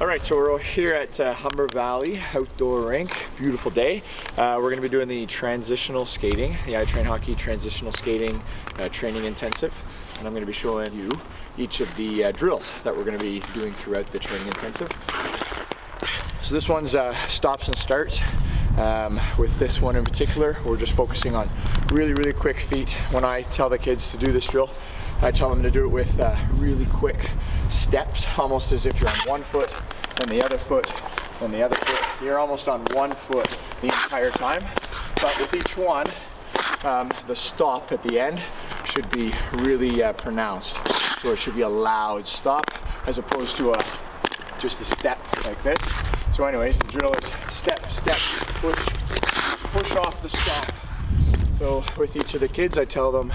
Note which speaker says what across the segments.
Speaker 1: Alright, so we're here at Humber Valley Outdoor Rink. Beautiful day. We're going to be doing the transitional skating, the iTrain hockey transitional skating training intensive. And I'm going to be showing you each of the drills that we're going to be doing throughout the training intensive. So this one's stops and starts. With this one in particular, we're just focusing on really quick feet. When I tell the kids to do this drill, I tell them to do it with really quick steps, almost as if you're on one foot, then the other foot, then the other foot. You're almost on one foot the entire time. But with each one, the stop at the end should be really pronounced. So it should be a loud stop as opposed to just a step like this. So anyways, the drill is step, step, push off the stop. So with each of the kids, I tell them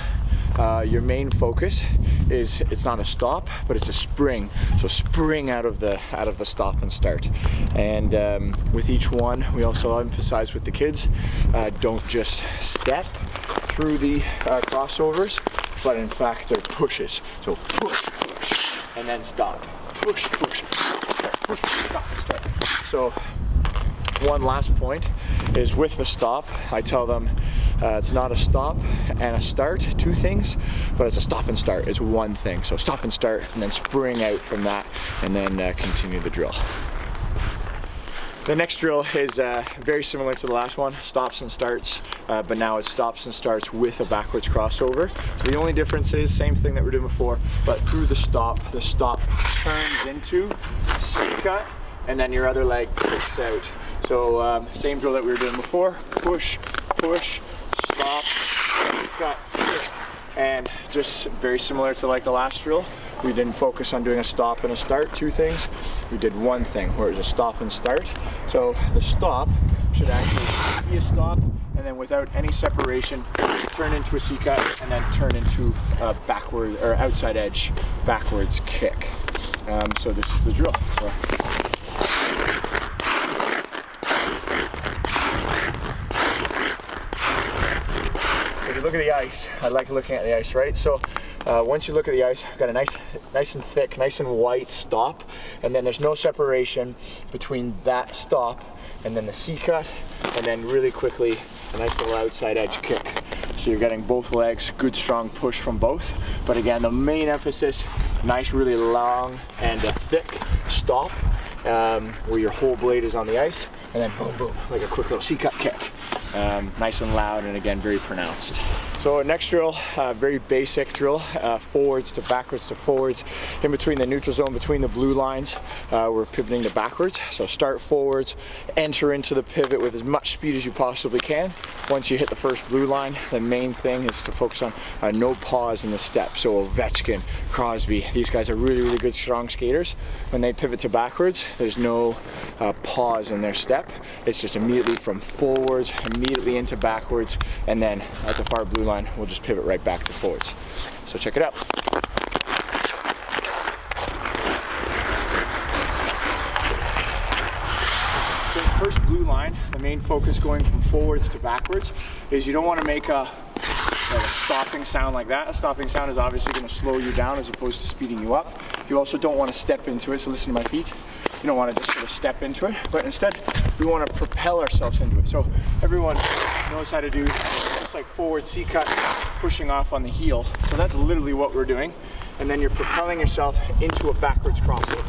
Speaker 1: your main focus is it's not a stop, but it's a spring. So spring out of the stop and start. And with each one, we also emphasize with the kids, don't just step through the crossovers, but in fact they're pushes. So push, and then stop. Push, stop, and start. So one last point is with the stop, I tell them it's not a stop and a start, two things, but it's a stop and start. It's one thing. So stop and start, and then spring out from that, and then continue the drill. The next drill is very similar to the last one, stops and starts, but now it stops and starts with a backwards crossover. So the only difference is, same thing that we're doing before, but through the stop turns into C-cut, and then your other leg kicks out. So same drill that we were doing before, push, stop, C-cut, and just very similar to like the last drill. We didn't focus on doing a stop and a start, two things. We did one thing where it was a stop and start. So the stop should actually be a stop, and then without any separation, turn into a C-cut, and then turn into a backward or outside edge backwards kick. So this is the drill. So. If you look at the ice, I like looking at the ice, right? So once you look at the ice, I've got a nice and thick, nice and white stop, and then there's no separation between that stop and then the C-cut, and then really quickly a nice little outside edge kick. So you're getting both legs, good strong push from both. But again, the main emphasis, nice really long and a thick stop where your whole blade is on the ice, and then boom, boom, like a quick little C-cut kick. Nice and loud, and again, very pronounced. So next drill, very basic drill, forwards to backwards to forwards. In between the neutral zone, between the blue lines, we're pivoting to backwards. So start forwards, enter into the pivot with as much speed as you possibly can. Once you hit the first blue line, the main thing is to focus on no pause in the step. So Ovechkin, Crosby, these guys are really good strong skaters. When they pivot to backwards, there's no pause in their step. It's just immediately from forwards, immediately into backwards, and then at the far blue line, we'll just pivot right back to forwards. So check it out. So the first blue line, the main focus going from forwards to backwards is you don't want to make a stopping sound like that. A stopping sound is obviously going to slow you down as opposed to speeding you up. You also don't want to step into it, so listen to my feet. You don't want to just sort of step into it, but instead we want to propel ourselves into it. So everyone knows how to do just like forward C-cuts, pushing off on the heel. So that's literally what we're doing. And then you're propelling yourself into a backwards crossover.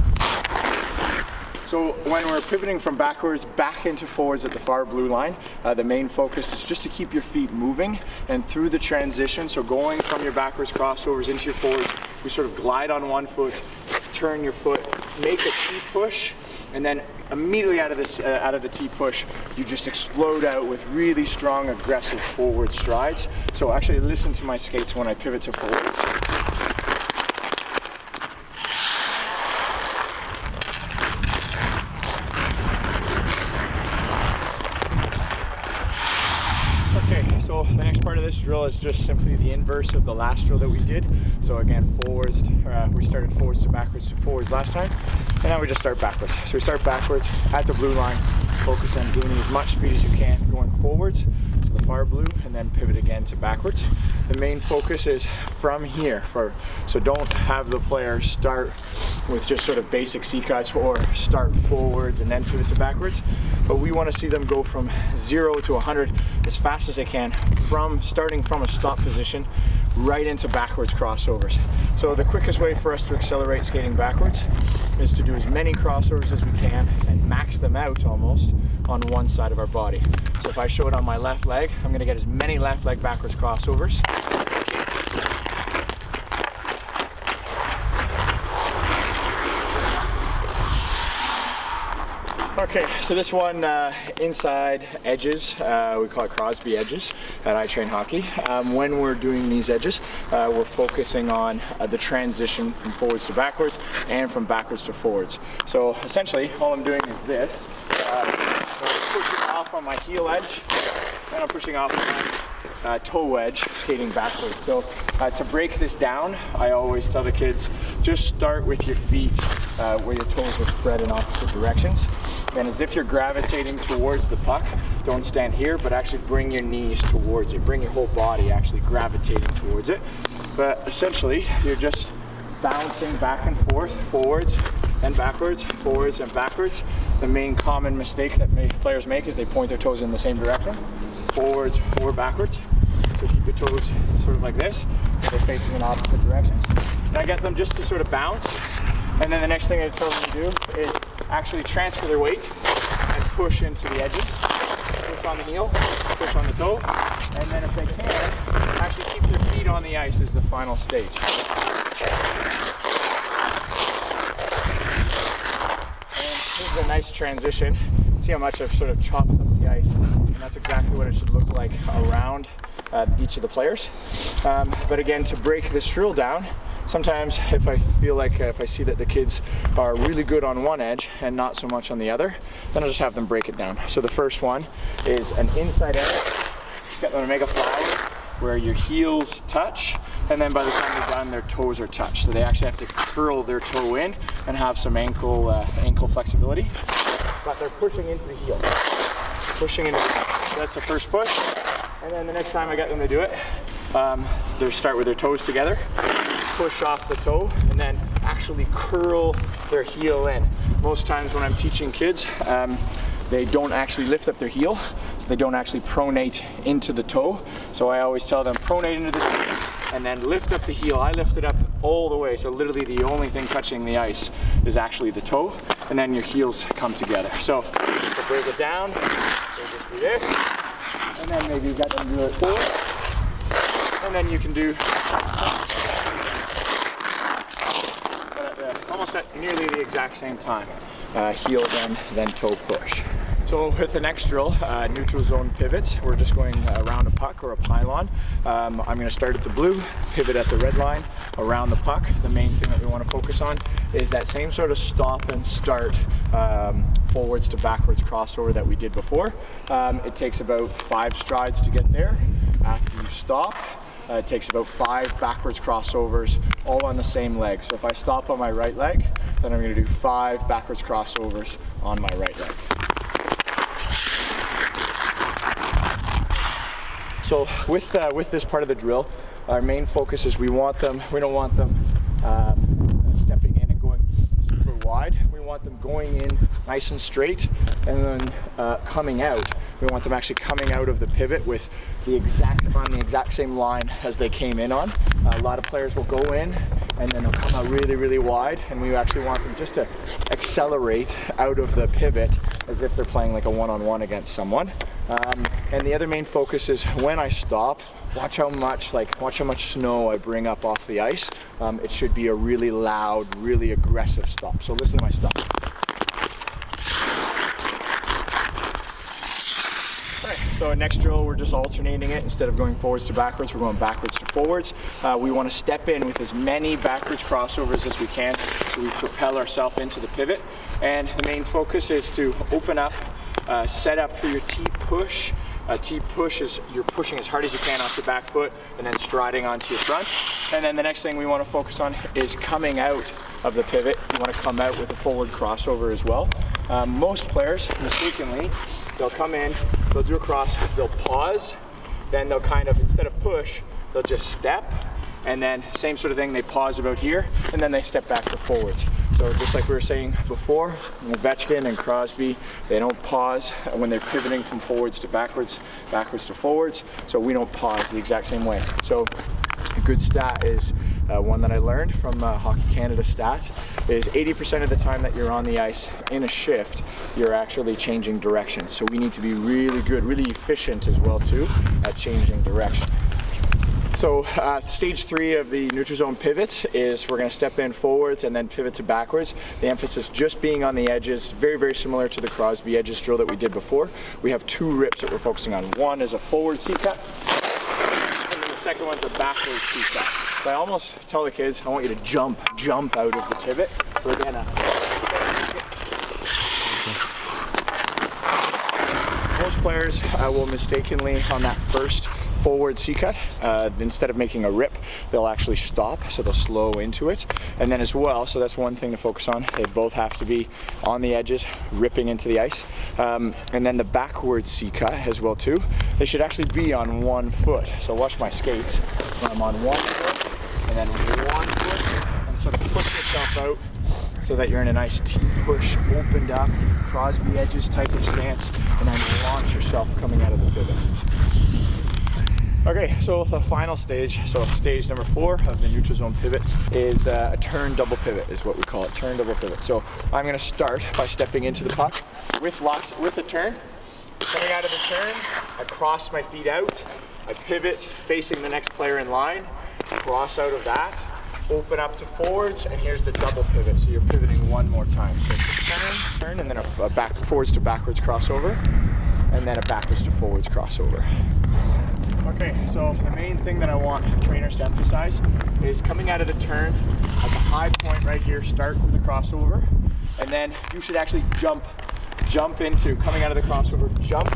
Speaker 1: So when we're pivoting from backwards back into forwards at the far blue line, the main focus is just to keep your feet moving and through the transition. So going from your backwards crossovers into your forwards, we sort of glide on one foot, turn your foot, make a T-push, and then immediately out of the T-push, you just explode out with really strong, aggressive forward strides. So actually listen to my skates when I pivot to forwards. So the next part of this drill is just simply the inverse of the last drill that we did. So again, forwards, we started forwards to backwards to forwards last time, and now we just start backwards. So we start backwards at the blue line, Focus on gaining as much speed as you can going forwards to the far blue, and then pivot again to backwards. The main focus is from here, so don't have the player start with just sort of basic C cuts or start forwards and then pivot to backwards. But we want to see them go from 0 to 100 as fast as they can, starting from a stop position right into backwards crossovers. So the quickest way for us to accelerate skating backwards is to do as many crossovers as we can and max them out almost on one side of our body. So if I show it on my left leg, I'm going to get as many left leg backwards crossovers. Okay, so this one, inside edges, we call it Crosby edges at iTrain Hockey. When we're doing these edges, we're focusing on the transition from forwards to backwards and from backwards to forwards. So essentially, all I'm doing is this. I'm pushing off on my heel edge, and I'm pushing off on my toe edge, skating backwards. So to break this down, I always tell the kids, just start with your feet where your toes are spread in opposite directions. And as if you're gravitating towards the puck, don't stand here, but actually bring your knees towards it. Bring your whole body actually gravitating towards it. But essentially, you're just bouncing back and forth, forwards and backwards, forwards and backwards. The main common mistake that players make is they point their toes in the same direction, forwards or backwards. So keep your toes sort of like this, they're facing in opposite directions. And I get them just to sort of bounce. And then the next thing I tell them to do is actually transfer their weight and push into the edges. Push on the heel, push on the toe, and then if they can, actually keep their feet on the ice is the final stage. And this is a nice transition. See how much I've sort of chopped up the ice, and that's exactly what it should look like around each of the players. But again, to break this drill down, sometimes if I feel like if I see that the kids are really good on one edge and not so much on the other, then I'll just have them break it down. So the first one is an inside edge. Just get them to make a flower where your heels touch, and then by the time they're done, their toes are touched. So they actually have to curl their toe in and have some ankle flexibility. But they're pushing into the heel. Pushing into the heel. So that's the first push. And then the next time I get them to do it, they start with their toes together, push off the toe, and then actually curl their heel in. Most times when I'm teaching kids, they don't actually lift up their heel, so they don't actually pronate into the toe. So I always tell them pronate into the toe and then lift up the heel. I lift it up all the way, so literally the only thing touching the ice is actually the toe, and then your heels come together. So to break it down, so just do this, and then maybe you got them do it forward, and then you can do almost at nearly the exact same time. Heel then toe push. So with the next drill, neutral zone pivots, we're just going around a puck or a pylon. I'm going to start at the blue, pivot at the red line, around the puck. The main thing that we want to focus on is that same sort of stop and start forwards to backwards crossover that we did before. It takes about 5 strides to get there. After you stop, it takes about 5 backwards crossovers, all on the same leg. So if I stop on my right leg, then I'm going to do 5 backwards crossovers on my right leg. So with this part of the drill, our main focus is we don't want them stepping in and going super wide. We want them going in nice and straight, and then coming out. We want them actually coming out of the pivot with on the exact same line as they came in on. A lot of players will go in and then they'll come out really, really wide, and we actually want them just to accelerate out of the pivot as if they're playing like a one-on-one against someone. And the other main focus is when I stop, watch how much snow I bring up off the ice. It should be a really loud, really aggressive stop. So listen to my stop. So next drill, we're just alternating it. Instead of going forwards to backwards, we're going backwards to forwards. We want to step in with as many backwards crossovers as we can, so we propel ourselves into the pivot. And the main focus is to open up, set up for your T push T push is you're pushing as hard as you can off your back foot and then striding onto your front. And then the next thing we want to focus on is coming out of the pivot. You want to come out with a forward crossover as well. Most players, mistakenly, they'll come in, they'll do a cross, they'll pause, then they'll kind of, instead of push, they'll just step, and then same sort of thing, they pause about here, and then they step back to forwards. So just like we were saying before, Ovechkin and Crosby, they don't pause when they're pivoting from forwards to backwards, backwards to forwards, so we don't pause the exact same way. So a good stat is, one that I learned from Hockey Canada stats, is 80% of the time that you're on the ice in a shift, you're actually changing direction. So we need to be really good, really efficient as well too, at changing direction. So stage 3 of the neutral zone pivots is we're going to step in forwards and then pivot to backwards. The emphasis just being on the edges, very, very similar to the Crosby edges drill that we did before. We have 2 rips that we're focusing on. One is a forward C-cut, and then the second one's a backward C-cut. So I almost tell the kids, I want you to jump out of the pivot. We're gonna. Most players will mistakenly, on that first forward C-cut, instead of making a rip, they'll actually stop, so they'll slow into it. And then as well, so that's one thing to focus on, they both have to be on the edges, ripping into the ice. And then the backward C-cut as well too, they should actually be on one foot. So watch my skates, when I'm on one foot, and then one foot, and sort of push yourself out so that you're in a nice T-push, opened up, Crosby edges type of stance, and then launch yourself coming out of the pivot. Okay, so the final stage, so stage number 4 of the neutral zone pivots is a turn double pivot is what we call it, turn double pivot. So I'm gonna start by stepping into the puck with a turn. Coming out of the turn, I cross my feet out, I pivot facing the next player in line, cross out of that, open up to forwards, and here's the double pivot. So you're pivoting one more time. So it's a turn, and then a back forwards to backwards crossover, and then a backwards to forwards crossover. Okay, so the main thing that I want trainers to emphasize is coming out of the turn at the high point right here, start with a crossover, and then you should actually jump into, coming out of the crossover, jump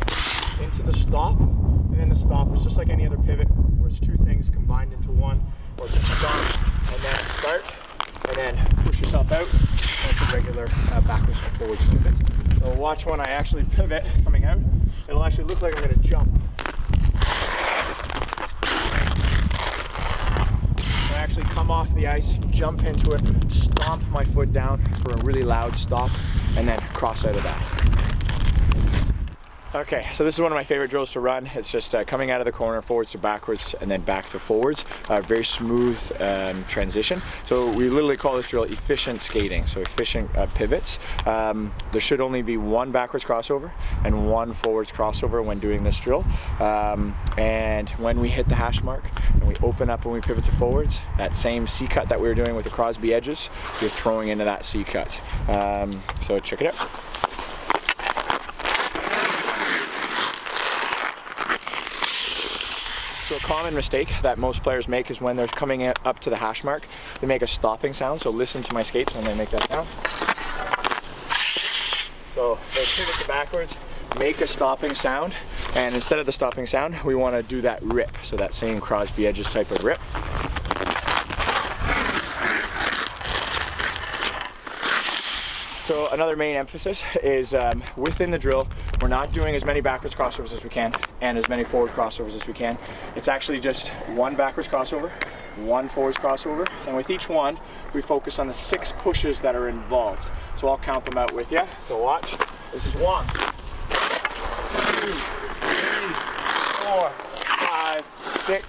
Speaker 1: into the stop, and then the stop is just like any other pivot where it's 2 things combined into one, or it's a stop, and then start, and then push yourself out, and it's a regular backwards to forwards pivot. So watch when I actually pivot coming out, it'll actually look like I'm going to jump. Actually come off the ice, jump into it, stomp my foot down for a really loud stop, and then cross out of that. Okay, so this is one of my favorite drills to run. It's just coming out of the corner, forwards to backwards, and then back to forwards. Very smooth transition. So we literally call this drill efficient skating, so efficient pivots. There should only be 1 backwards crossover and 1 forwards crossover when doing this drill. And when we hit the hash mark and we open up and we pivot to forwards, that same C-cut that we were doing with the Crosby edges, you're throwing into that C-cut. So check it out. So a common mistake that most players make is when they're coming up to the hash mark, they make a stopping sound. So listen to my skates when they make that sound. So they pivot to backwards, make a stopping sound, and instead of the stopping sound, we want to do that rip. So that same Crosby edges type of rip. So another main emphasis is within the drill, we're not doing as many backwards crossovers as we can and as many forward crossovers as we can. It's actually just 1 backwards crossover, 1 forwards crossover, and with each one, we focus on the 6 pushes that are involved. So I'll count them out with you. So watch. This is 1, 2, 3, 4, 5, 6.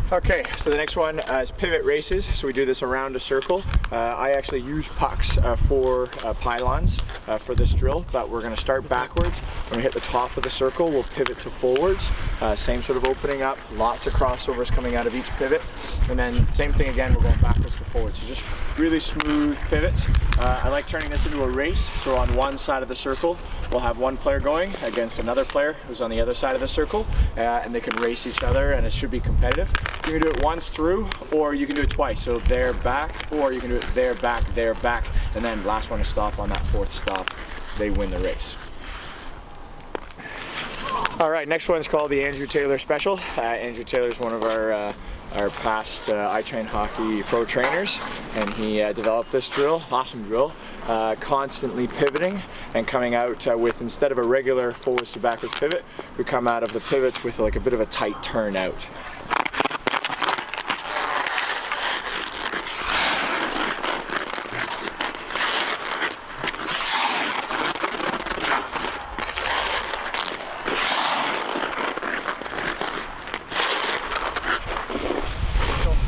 Speaker 1: Okay, so the next one is pivot races. So we do this around a circle. I actually use pucks for pylons for this drill, but we're going to start backwards. When we hit the top of the circle, we'll pivot to forwards. Same sort of opening up, lots of crossovers coming out of each pivot. And then same thing again, we're going backwards to forwards. So just really smooth pivots. I like turning this into a race. So on one side of the circle, we'll have one player going against another player who's on the other side of the circle, and they can race each other, and it should be competitive. You can do it once through, or you can do it twice. So there, back, or you can do it there, back, and then last one to stop on that 4th stop, they win the race. All right, next one's called the Andrew Taylor Special. Andrew Taylor is one of our past iTrain hockey pro trainers, and he developed this drill, awesome drill, constantly pivoting and coming out with, instead of a regular forwards to backwards pivot, we come out of the pivots with like a bit of a tight turn out.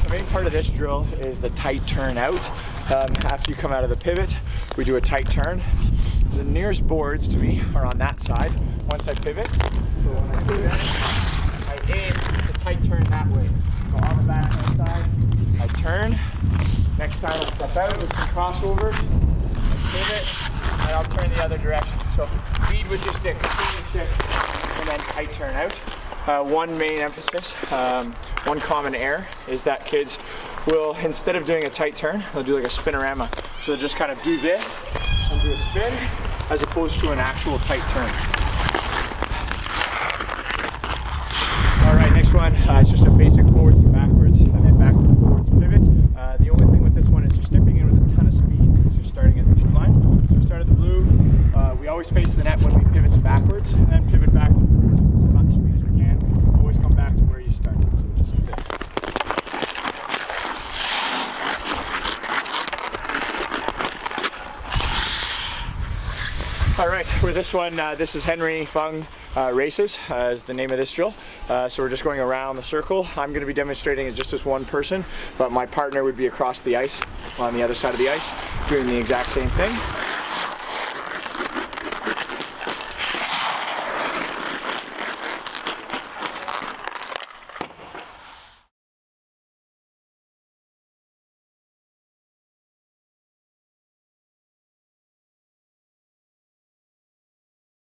Speaker 1: The main part of this drill is the tight turn out. After you come out of the pivot, we do a tight turn. The nearest boards to me are on that side. Once I pivot, so when I pivot, I aim to tight turn that way. So on the back side, I turn. Next time I'll step out with some crossovers, pivot, and I'll turn the other direction. So lead with your stick, and then tight turn out. One main emphasis, one common error is that kids will, instead of doing a tight turn, they'll do like a spinorama. So they'll just kind of do this and do a spin as opposed to an actual tight turn. All right, next one, it's just a basic forwards to backwards and then back to forwards pivot. The only thing with this one is you're stepping in with a ton of speed because you're starting at the blue line. So we start at the blue, we always face the net when we pivot to backwards and then pivot back to forwards with as much speed as we can. Always come back to where you started, so just like this. All right, with this one, this is Henry Fung Races, is the name of this drill. So we're just going around the circle. I'm going to be demonstrating it just as one person, but my partner would be across the ice, on the other side of the ice, doing the exact same thing.